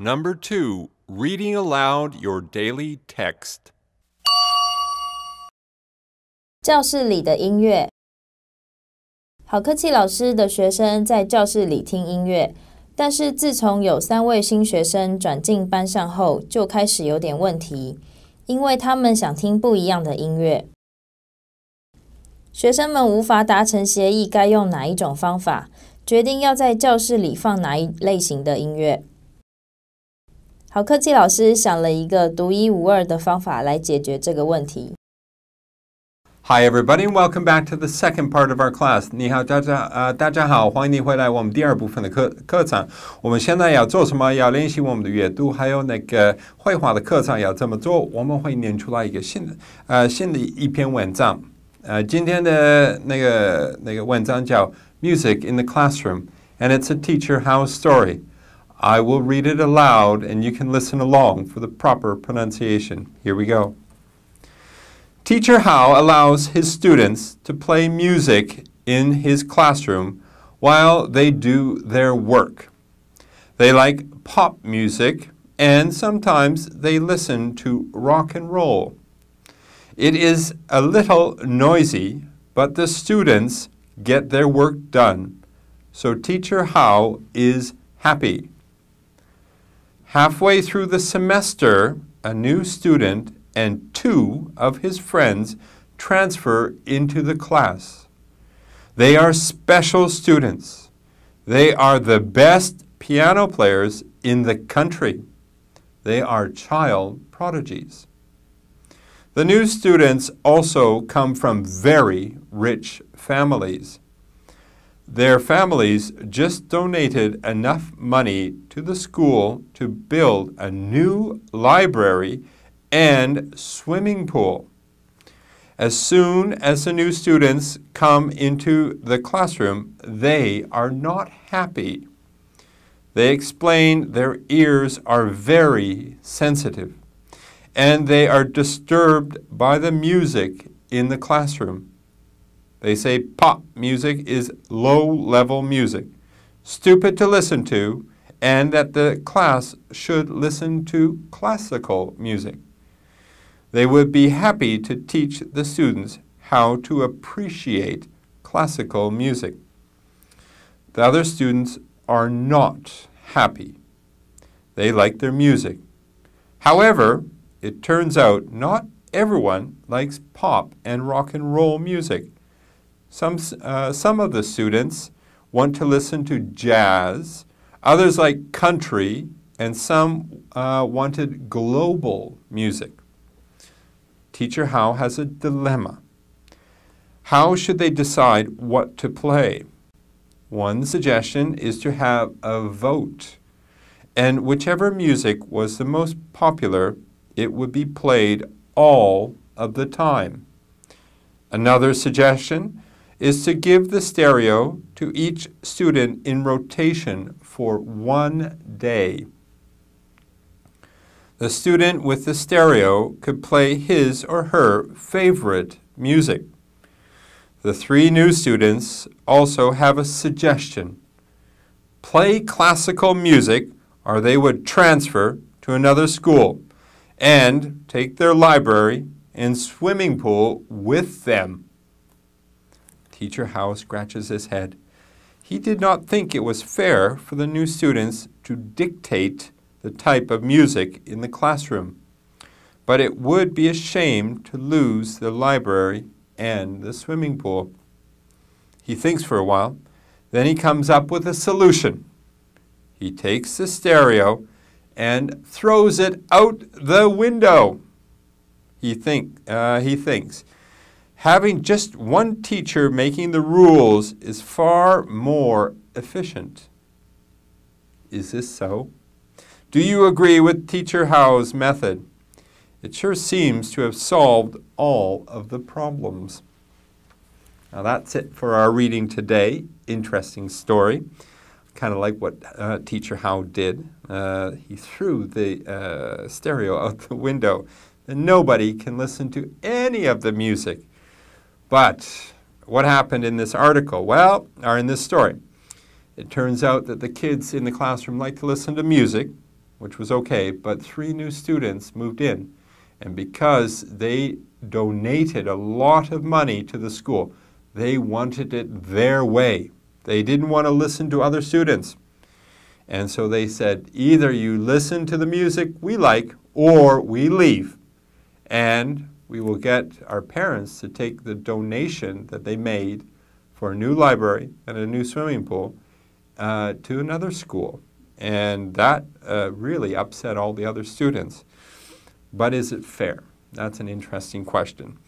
Number 2, reading aloud your daily text. 教室里的音乐。好客气老师的学生在教室里听音乐，但是自从有3位新学生转进班上后，就开始有点问题，因为他们想听不一样的音乐。学生们无法达成协议该用哪一种方法，决定要在教室里放哪一类型的音乐。好客气老师想了一个独一无二的方法来解决这个问题。Hi everybody and welcome back to the second part of our class. 你好，大家好，欢迎你回来我们第二部分的课程。我们现在要做什么？要练习我们的阅读，还有那个绘画的课程要怎么做？我们会念出来一个新的一篇文章。今天的那个文章叫 Music in the Classroom, and it's a teacher How story. I will read it aloud, and you can listen along for the proper pronunciation. Here we go. Teacher How allows his students to play music in his classroom while they do their work. They like pop music, and sometimes they listen to rock and roll. It is a little noisy, but the students get their work done, so Teacher How is happy. Halfway through the semester, a new student and 2 of his friends transfer into the class. They are special students. They are the best piano players in the country. They are child prodigies. The new students also come from very rich families. Their families just donated enough money to the school to build a new library and swimming pool. As soon as the new students come into the classroom, they are not happy. They explain their ears are very sensitive, and they are disturbed by the music in the classroom. They say pop music is low-level music, stupid to listen to, and that the class should listen to classical music. They would be happy to teach the students how to appreciate classical music. The other students are not happy. They like their music. However, it turns out not everyone likes pop and rock and roll music. Some of the students want to listen to jazz, others like country, and some wanted global music. Teacher How has a dilemma. How should they decide what to play? One suggestion is to have a vote, and whichever music was the most popular, it would be played all of the time. Another suggestion is to give the stereo to each student in rotation for 1 day. The student with the stereo could play his or her favorite music. The 3 new students also have a suggestion. Play classical music or they would transfer to another school and take their library and swimming pool with them. Teacher How scratches his head. He did not think it was fair for the new students to dictate the type of music in the classroom, but it would be a shame to lose the library and the swimming pool. He thinks for a while, then he comes up with a solution. He takes the stereo and throws it out the window. He thinks, having just one teacher making the rules is far more efficient. Is this so? Do you agree with Teacher How's method? It sure seems to have solved all of the problems. Now that's it for our reading today. Interesting story. Kind of like what Teacher How did. He threw the stereo out the window, and nobody can listen to any of the music. But what happened in this article? Well, or in this story, it turns out that the kids in the classroom like to listen to music which was okay, but 3 new students moved in. And because they donated a lot of money to the school, they wanted it their way. They didn't want to listen to other students. And so they said, either you listen to the music we like or we leave. And we will get our parents to take the donation that they made for a new library and a new swimming pool to another school. And that really upset all the other students. But is it fair? That's an interesting question.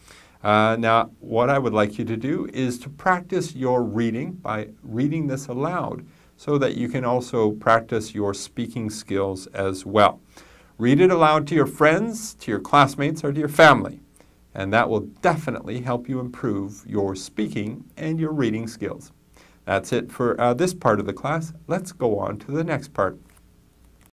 Now, what I would like you to do is to practice your reading by reading this aloud so that you can also practice your speaking skills as well. Read it aloud to your friends, to your classmates, or to your family. And that will definitely help you improve your speaking and your reading skills. That's it for this part of the class. Let's go on to the next part.